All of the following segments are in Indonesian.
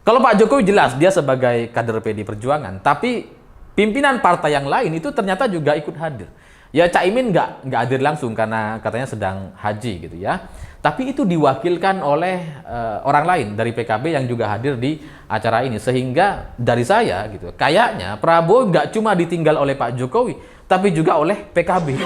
Kalau Pak Jokowi jelas dia sebagai kader PD Perjuangan, tapi pimpinan partai yang lain itu ternyata juga ikut hadir. Ya Caimin nggak hadir langsung karena katanya sedang haji gitu ya. Tapi itu diwakilkan oleh orang lain dari PKB yang juga hadir di acara ini. Sehingga dari saya gitu, kayaknya Prabowo nggak cuma ditinggal oleh Pak Jokowi, tapi juga oleh PKB.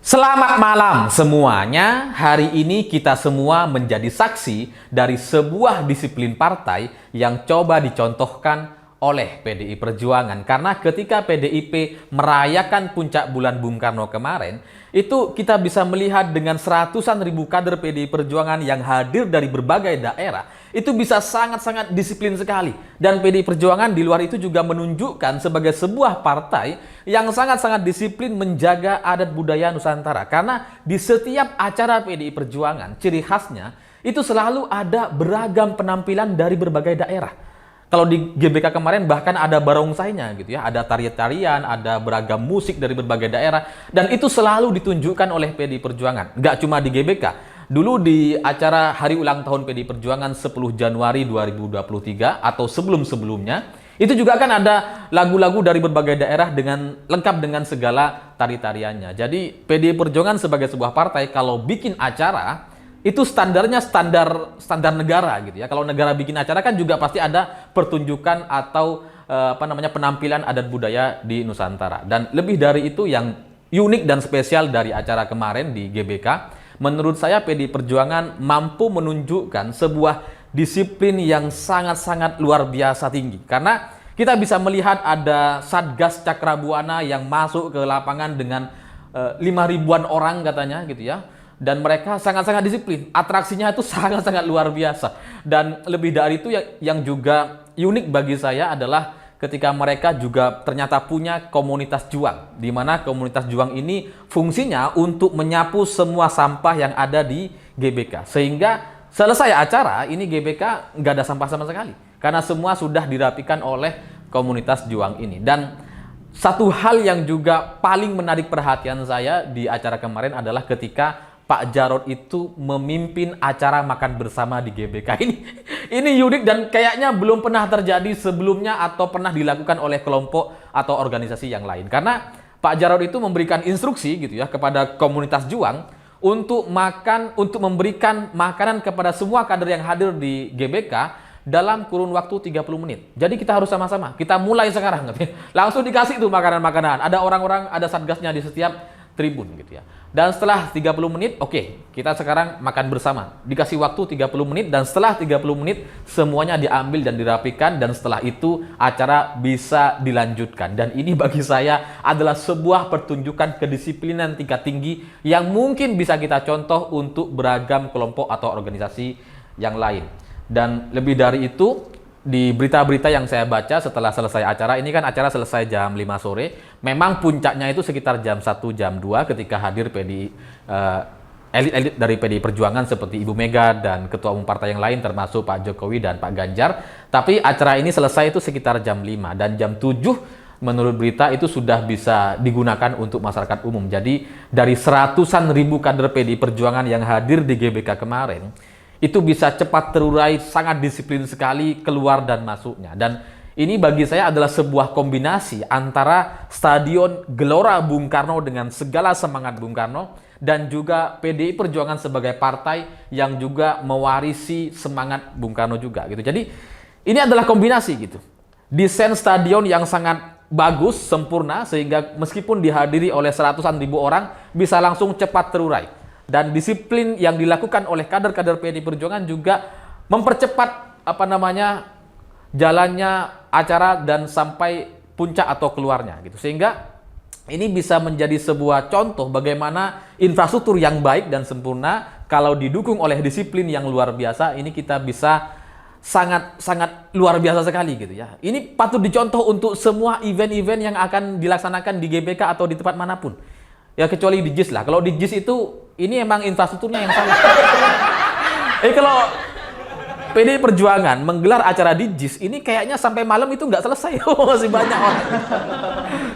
Selamat malam semuanya. Hari ini kita semua menjadi saksi dari sebuah disiplin partai yang coba dicontohkan oleh PDI Perjuangan. Karena ketika PDIP merayakan puncak bulan Bung Karno kemarin, itu kita bisa melihat dengan seratusan ribu kader PDI Perjuangan yang hadir dari berbagai daerah. Itu bisa sangat-sangat disiplin sekali. Dan PDI Perjuangan di luar itu juga menunjukkan sebagai sebuah partai yang sangat-sangat disiplin menjaga adat budaya Nusantara. Karena di setiap acara PDI Perjuangan, ciri khasnya itu selalu ada beragam penampilan dari berbagai daerah. Kalau di GBK kemarin bahkan ada barongsainya gitu ya, ada tarian-tarian, ada beragam musik dari berbagai daerah, dan itu selalu ditunjukkan oleh PDI Perjuangan. Nggak cuma di GBK. Dulu di acara hari ulang tahun PDI Perjuangan 10 Januari 2023 atau sebelum-sebelumnya, itu juga kan ada lagu-lagu dari berbagai daerah dengan lengkap dengan segala tari-tariannya. Jadi PDI Perjuangan sebagai sebuah partai kalau bikin acara itu standarnya standar negara gitu ya. Kalau negara bikin acara kan juga pasti ada pertunjukan atau penampilan adat budaya di Nusantara. Dan lebih dari itu yang unik dan spesial dari acara kemarin di GBK, menurut saya PDI Perjuangan mampu menunjukkan sebuah disiplin yang sangat-sangat luar biasa tinggi. Karena kita bisa melihat ada Satgas Cakrabuana yang masuk ke lapangan dengan 5.000-an orang katanya gitu ya. Dan mereka sangat-sangat disiplin. Atraksinya itu sangat-sangat luar biasa. Dan lebih dari itu yang juga unik bagi saya adalah ketika mereka juga ternyata punya komunitas juang. Di mana komunitas juang ini fungsinya untuk menyapu semua sampah yang ada di GBK. Sehingga selesai acara, ini GBK nggak ada sampah sama sekali. Karena semua sudah dirapikan oleh komunitas juang ini. Dan satu hal yang juga paling menarik perhatian saya di acara kemarin adalah ketika Pak Jarod itu memimpin acara makan bersama di GBK. Ini unik dan kayaknya belum pernah terjadi sebelumnya atau pernah dilakukan oleh kelompok atau organisasi yang lain. Karena Pak Jarod itu memberikan instruksi gitu ya kepada komunitas juang untuk memberikan makanan kepada semua kader yang hadir di GBK dalam kurun waktu 30 menit. Jadi kita harus sama-sama. Kita mulai sekarang gitu ya. Langsung dikasih tuh makanan-makanan. Ada orang-orang, ada satgasnya di setiap tribun gitu ya. Dan setelah 30 menit, oke, kita sekarang makan bersama. Dikasih waktu 30 menit dan setelah 30 menit semuanya diambil dan dirapikan dan setelah itu acara bisa dilanjutkan. Dan ini bagi saya adalah sebuah pertunjukan kedisiplinan tingkat tinggi yang mungkin bisa kita contoh untuk beragam kelompok atau organisasi yang lain. Dan lebih dari itu, di berita-berita yang saya baca setelah selesai acara, ini kan acara selesai jam 5 sore, memang puncaknya itu sekitar jam 1, jam 2 ketika hadir elit-elit dari PDI Perjuangan seperti Ibu Mega dan ketua umum partai yang lain termasuk Pak Jokowi dan Pak Ganjar. Tapi acara ini selesai itu sekitar jam 5 dan jam 7 menurut berita itu sudah bisa digunakan untuk masyarakat umum. Jadi dari seratusan ribu kader PDI Perjuangan yang hadir di GBK kemarin, itu bisa cepat terurai, sangat disiplin sekali keluar dan masuknya. Dan ini bagi saya adalah sebuah kombinasi antara Stadion Gelora Bung Karno dengan segala semangat Bung Karno dan juga PDI Perjuangan sebagai partai yang juga mewarisi semangat Bung Karno juga gitu. Jadi ini adalah kombinasi gitu. Desain stadion yang sangat bagus, sempurna sehingga meskipun dihadiri oleh seratusan ribu orang bisa langsung cepat terurai. Dan disiplin yang dilakukan oleh kader-kader PDI Perjuangan juga mempercepat jalannya acara dan sampai puncak atau keluarnya gitu. Sehingga ini bisa menjadi sebuah contoh bagaimana infrastruktur yang baik dan sempurna kalau didukung oleh disiplin yang luar biasa, ini kita bisa sangat luar biasa sekali gitu ya. Ini patut dicontoh untuk semua event-event yang akan dilaksanakan di GBK atau di tempat manapun. Ya kecuali di JIS lah. Kalau di JIS itu ini emang infrastrukturnya yang salah. Kalau PDI Perjuangan menggelar acara di JIS ini kayaknya sampai malam itu nggak selesai. Masih banyak orang.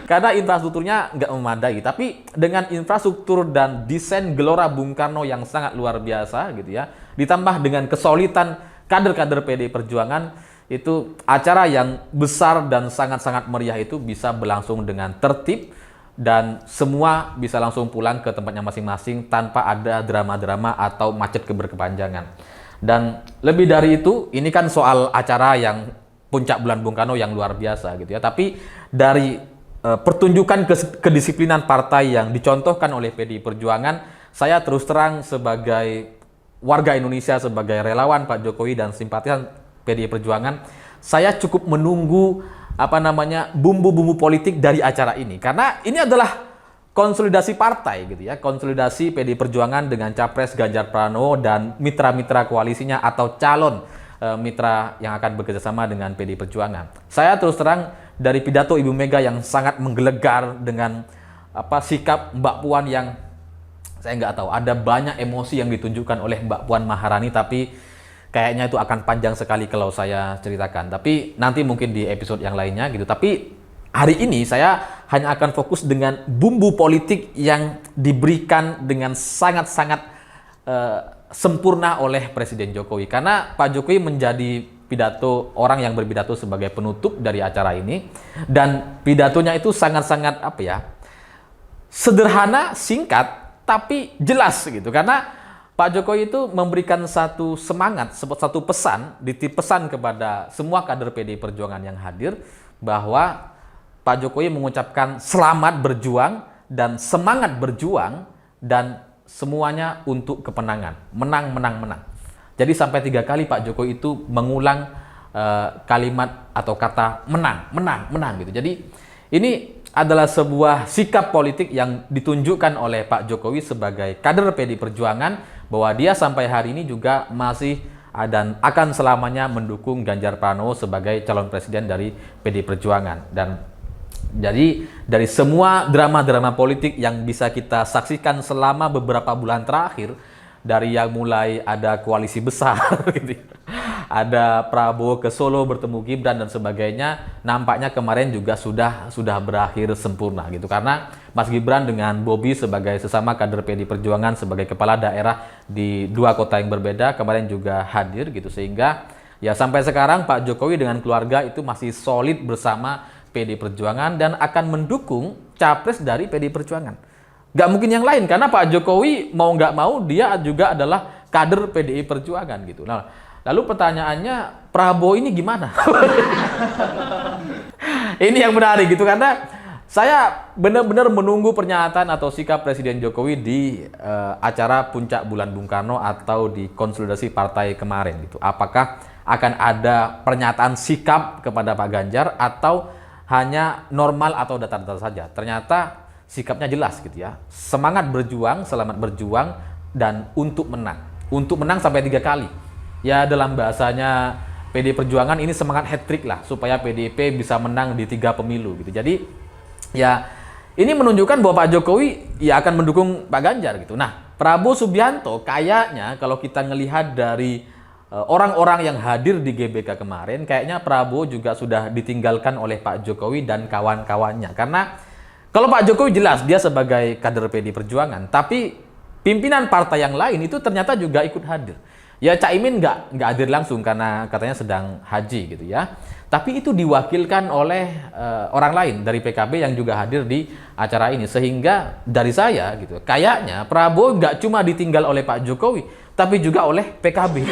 Karena infrastrukturnya nggak memadai. Tapi dengan infrastruktur dan desain Gelora Bung Karno yang sangat luar biasa gitu ya, ditambah dengan kesolidan kader-kader PDI Perjuangan, itu acara yang besar dan sangat-sangat meriah itu bisa berlangsung dengan tertib dan semua bisa langsung pulang ke tempatnya masing-masing tanpa ada drama-drama atau macet berkepanjangan. Dan lebih dari itu, ini kan soal acara yang puncak bulan Bung Karno yang luar biasa gitu ya. Tapi dari pertunjukan kedisiplinan partai yang dicontohkan oleh PDI Perjuangan, saya terus terang sebagai warga Indonesia, sebagai relawan Pak Jokowi dan simpatisan PDI Perjuangan, saya cukup menunggu bumbu-bumbu politik dari acara ini, karena ini adalah konsolidasi partai gitu ya, konsolidasi PDI Perjuangan dengan Capres Ganjar Pranowo dan mitra-mitra koalisinya atau calon mitra yang akan bekerjasama dengan PDI Perjuangan. Saya terus terang dari pidato Ibu Mega yang sangat menggelegar dengan sikap Mbak Puan yang saya nggak tahu, ada banyak emosi yang ditunjukkan oleh Mbak Puan Maharani, tapi kayaknya itu akan panjang sekali kalau saya ceritakan. Tapi nanti mungkin di episode yang lainnya gitu. Tapi hari ini saya hanya akan fokus dengan bumbu politik yang diberikan dengan sangat-sangat sempurna oleh Presiden Jokowi. Karena Pak Jokowi menjadi orang yang berpidato sebagai penutup dari acara ini, dan pidatonya itu sangat-sangat sederhana, singkat, tapi jelas gitu. Karena Pak Jokowi itu memberikan satu semangat, satu pesan, pesan kepada semua kader PDI Perjuangan yang hadir, bahwa Pak Jokowi mengucapkan selamat berjuang dan semangat berjuang, dan semuanya untuk kemenangan, menang, menang, menang. Jadi sampai 3 kali Pak Jokowi itu mengulang kalimat atau kata menang, menang, menang gitu. Jadi ini adalah sebuah sikap politik yang ditunjukkan oleh Pak Jokowi sebagai kader PDI Perjuangan, bahwa dia sampai hari ini juga masih dan akan selamanya mendukung Ganjar Pranowo sebagai calon presiden dari PDI Perjuangan. Dan jadi dari semua drama-drama politik yang bisa kita saksikan selama beberapa bulan terakhir, dari yang mulai ada koalisi besar gitu, ada Prabowo ke Solo bertemu Gibran dan sebagainya, nampaknya kemarin juga sudah berakhir sempurna gitu, karena Mas Gibran dengan Bobi sebagai sesama kader PDI Perjuangan sebagai kepala daerah di 2 kota yang berbeda kemarin juga hadir gitu, sehingga ya sampai sekarang Pak Jokowi dengan keluarga itu masih solid bersama PDI Perjuangan dan akan mendukung capres dari PDI Perjuangan. Gak mungkin yang lain, karena Pak Jokowi mau nggak mau dia juga adalah kader PDI Perjuangan gitu. Nah, lalu pertanyaannya, Prabowo ini gimana? Ini yang menarik gitu, karena saya benar-benar menunggu pernyataan atau sikap Presiden Jokowi di acara puncak bulan Bung Karno atau di konsolidasi partai kemarin gitu. Apakah akan ada pernyataan sikap kepada Pak Ganjar atau hanya normal atau datar-datar saja? Ternyata sikapnya jelas gitu ya. Semangat berjuang, selamat berjuang, dan untuk menang. Untuk menang sampai 3 kali. Ya dalam bahasanya PDI Perjuangan ini semangat hat-trick lah, supaya PDIP bisa menang di 3 pemilu gitu. Jadi ya ini menunjukkan bahwa Pak Jokowi ya akan mendukung Pak Ganjar gitu. Nah, Prabowo Subianto kayaknya kalau kita ngelihat dari orang-orang yang hadir di GBK kemarin, kayaknya Prabowo juga sudah ditinggalkan oleh Pak Jokowi dan kawan-kawannya. Karena kalau Pak Jokowi jelas dia sebagai kader PDI Perjuangan, tapi pimpinan partai yang lain itu ternyata juga ikut hadir. Ya Caimin nggak hadir langsung karena katanya sedang haji gitu ya. Tapi itu diwakilkan oleh orang lain dari PKB yang juga hadir di acara ini. Sehingga dari saya gitu, kayaknya Prabowo nggak cuma ditinggal oleh Pak Jokowi, tapi juga oleh PKB.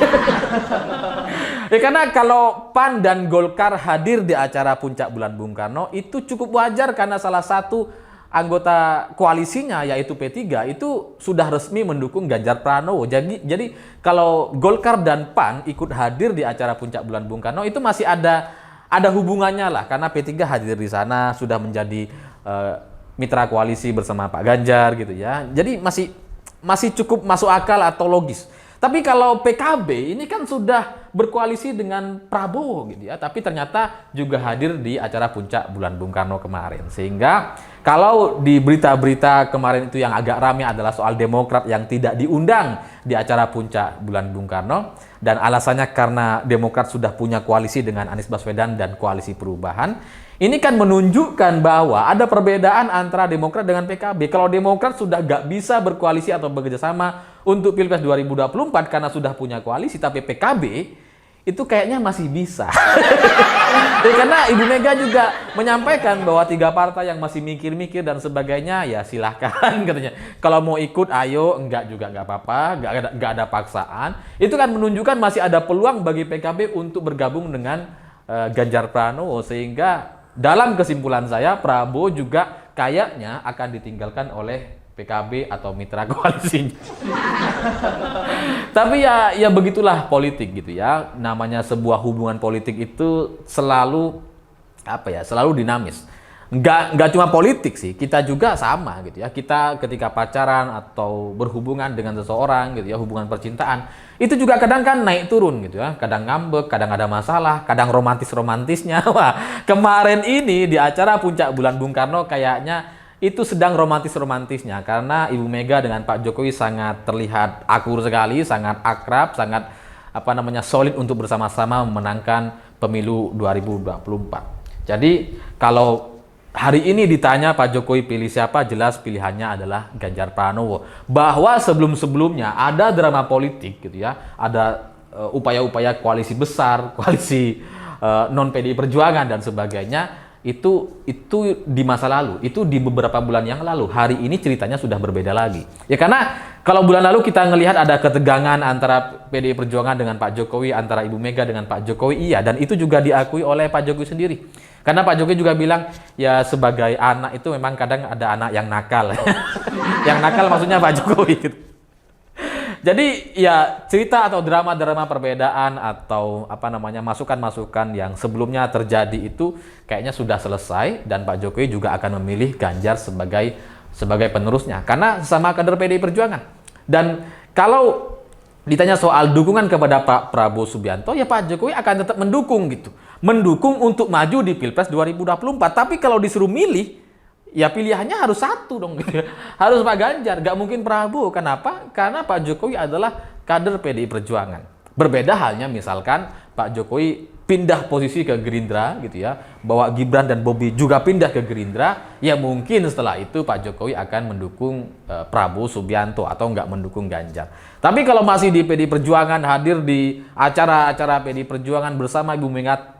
Ya karena kalau PAN dan Golkar hadir di acara puncak bulan Bung Karno itu cukup wajar, karena salah satu anggota koalisinya yaitu P3 itu sudah resmi mendukung Ganjar Pranowo. Jadi kalau Golkar dan PAN ikut hadir di acara puncak bulan Bung Karno itu masih ada hubungannya lah, karena P3 hadir di sana sudah menjadi mitra koalisi bersama Pak Ganjar gitu ya. Jadi masih cukup masuk akal atau logis. Tapi kalau PKB ini kan sudah berkoalisi dengan Prabowo gitu ya, tapi ternyata juga hadir di acara puncak bulan Bung Karno kemarin. Sehingga kalau di berita-berita kemarin itu yang agak ramai adalah soal Demokrat yang tidak diundang di acara puncak bulan Bung Karno, dan alasannya karena Demokrat sudah punya koalisi dengan Anies Baswedan dan Koalisi Perubahan. Ini kan menunjukkan bahwa ada perbedaan antara Demokrat dengan PKB. Kalau Demokrat sudah nggak bisa berkoalisi atau bekerjasama untuk Pilpres 2024 karena sudah punya koalisi, tapi PKB itu kayaknya masih bisa. Ya, karena Ibu Mega juga menyampaikan bahwa 3 partai yang masih mikir-mikir dan sebagainya, ya silahkan katanya. Kalau mau ikut, ayo, enggak juga nggak apa-apa, nggak ada paksaan. Itu kan menunjukkan masih ada peluang bagi PKB untuk bergabung dengan Ganjar Pranowo, sehingga dalam kesimpulan saya, Prabowo juga kayaknya akan ditinggalkan oleh PKB atau mitra koalisinya. Tapi ya begitulah politik gitu ya. Namanya sebuah hubungan politik itu selalu selalu dinamis. Nggak cuma politik sih, kita juga sama gitu ya. Kita ketika pacaran atau berhubungan dengan seseorang gitu ya, hubungan percintaan, itu juga kadang kan naik turun gitu ya. Kadang ngambek, kadang ada masalah, kadang romantis-romantisnya. Wah, kemarin ini di acara Puncak Bulan Bung Karno kayaknya itu sedang romantis-romantisnya karena Ibu Mega dengan Pak Jokowi sangat terlihat akur sekali, sangat akrab, sangat solid untuk bersama-sama memenangkan pemilu 2024. Jadi kalau hari ini ditanya Pak Jokowi pilih siapa, jelas pilihannya adalah Ganjar Pranowo. Bahwa sebelum-sebelumnya ada drama politik gitu ya, ada upaya-upaya koalisi besar, koalisi non-PDI Perjuangan dan sebagainya, itu di masa lalu, itu di beberapa bulan yang lalu. Hari ini ceritanya sudah berbeda lagi. Ya karena kalau bulan lalu kita ngelihat ada ketegangan antara PDI Perjuangan dengan Pak Jokowi, antara Ibu Mega dengan Pak Jokowi, iya, dan itu juga diakui oleh Pak Jokowi sendiri. Karena Pak Jokowi juga bilang, ya sebagai anak itu memang kadang ada anak yang nakal. Yang nakal maksudnya Pak Jokowi gitu. Jadi ya cerita atau drama-drama perbedaan atau masukan-masukan yang sebelumnya terjadi itu kayaknya sudah selesai dan Pak Jokowi juga akan memilih Ganjar sebagai penerusnya karena sama kader PDI Perjuangan. Dan kalau ditanya soal dukungan kepada Pak Prabowo Subianto, ya Pak Jokowi akan tetap mendukung gitu. Mendukung untuk maju di Pilpres 2024. Tapi kalau disuruh milih, ya pilihannya harus satu dong gitu. Harus Pak Ganjar, gak mungkin Prabowo. Kenapa? Karena Pak Jokowi adalah kader PDI Perjuangan. Berbeda halnya misalkan Pak Jokowi pindah posisi ke Gerindra gitu ya, bawa Gibran dan Bobi juga pindah ke Gerindra, ya mungkin setelah itu Pak Jokowi akan mendukung Prabowo Subianto atau nggak mendukung Ganjar. Tapi kalau masih di PDI Perjuangan, hadir di acara-acara PDI Perjuangan bersama Ibu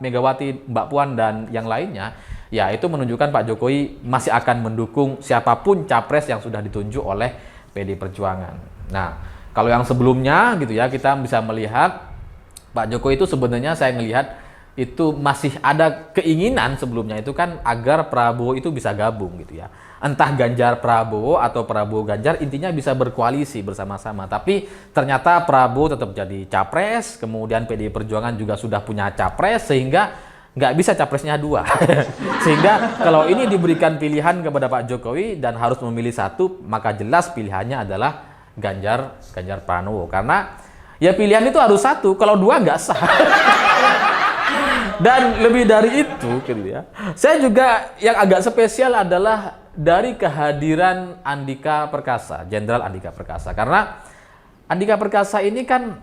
Megawati, Mbak Puan dan yang lainnya, ya itu menunjukkan Pak Jokowi masih akan mendukung siapapun capres yang sudah ditunjuk oleh PDI Perjuangan. Nah, kalau yang sebelumnya gitu ya, kita bisa melihat Pak Jokowi itu sebenarnya saya melihat itu masih ada keinginan sebelumnya itu kan agar Prabowo itu bisa gabung gitu ya. Entah Ganjar Prabowo atau Prabowo Ganjar, intinya bisa berkoalisi bersama-sama. Tapi ternyata Prabowo tetap jadi capres, kemudian PDI Perjuangan juga sudah punya capres, sehingga nggak bisa capresnya dua. Sehingga kalau ini diberikan pilihan kepada Pak Jokowi dan harus memilih satu, maka jelas pilihannya adalah Ganjar Pranowo. Karena ya pilihan itu harus satu, kalau dua nggak sah. Dan lebih dari itu, gitu ya. Saya juga yang agak spesial adalah dari kehadiran Andika Perkasa, Jenderal Andika Perkasa. Karena Andika Perkasa ini kan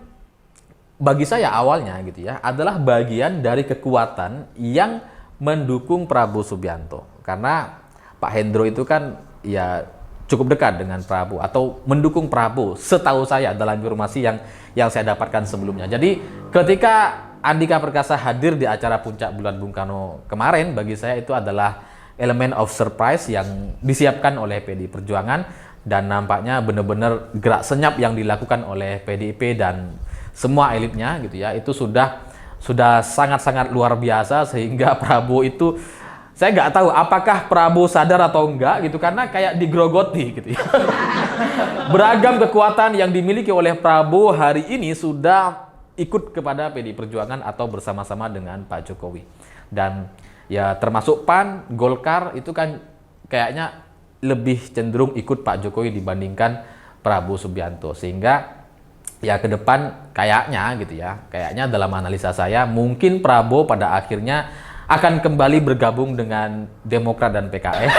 bagi saya awalnya gitu ya, adalah bagian dari kekuatan yang mendukung Prabowo Subianto. Karena Pak Hendro itu kan ya cukup dekat dengan Prabowo atau mendukung Prabowo setahu saya dalam informasi yang saya dapatkan sebelumnya. Jadi ketika Andika Perkasa hadir di acara Puncak Bulan Bung Karno kemarin, bagi saya itu adalah elemen of surprise yang disiapkan oleh PDI Perjuangan dan nampaknya benar-benar gerak senyap yang dilakukan oleh PDIP dan semua elitnya gitu ya, itu sudah sangat-sangat luar biasa sehingga Prabowo itu saya nggak tahu apakah Prabowo sadar atau enggak gitu karena kayak digrogoti gitu ya. Beragam kekuatan yang dimiliki oleh Prabowo hari ini sudah ikut kepada PDI Perjuangan atau bersama-sama dengan Pak Jokowi. Dan ya termasuk PAN, Golkar itu kan kayaknya lebih cenderung ikut Pak Jokowi dibandingkan Prabowo Subianto. Sehingga ya ke depan kayaknya dalam analisa saya mungkin Prabowo pada akhirnya akan kembali bergabung dengan Demokrat dan PKS.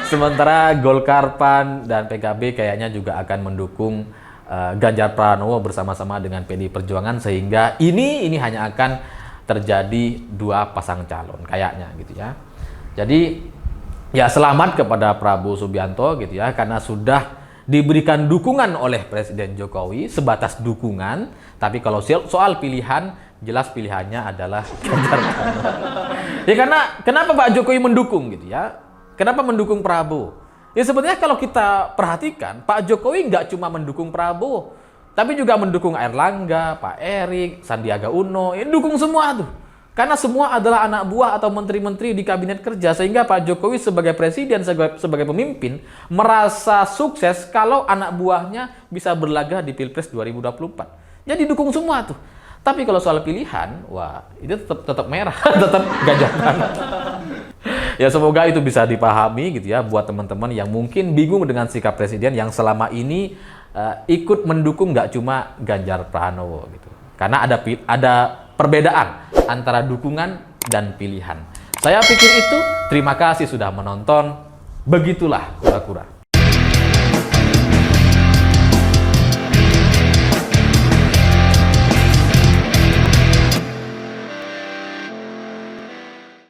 Sementara Golkar, PAN, dan PKB kayaknya juga akan mendukung Ganjar Pranowo bersama-sama dengan PDI Perjuangan, sehingga ini hanya akan terjadi dua pasang calon kayaknya gitu ya. Jadi ya selamat kepada Prabowo Subianto gitu ya, karena sudah diberikan dukungan oleh Presiden Jokowi sebatas dukungan, tapi kalau soal pilihan jelas pilihannya adalah Ganjar Pranowo. Ya karena kenapa Pak Jokowi mendukung gitu ya? Kenapa mendukung Prabowo? Ya sebenarnya kalau kita perhatikan, Pak Jokowi nggak cuma mendukung Prabowo, tapi juga mendukung Airlangga, Pak Erik, Sandiaga Uno, ya dukung semua tuh. Karena semua adalah anak buah atau menteri-menteri di kabinet kerja, sehingga Pak Jokowi sebagai presiden, sebagai pemimpin, merasa sukses kalau anak buahnya bisa berlaga di Pilpres 2024. Jadi dukung semua tuh. Tapi kalau soal pilihan, wah itu tetap merah, tetap Ganjar Pranowo. Ya semoga itu bisa dipahami gitu ya buat teman-teman yang mungkin bingung dengan sikap presiden yang selama ini ikut mendukung nggak cuma Ganjar Pranowo gitu. Karena ada perbedaan antara dukungan dan pilihan. Saya pikir itu. Terima kasih sudah menonton. Begitulah kura-kura.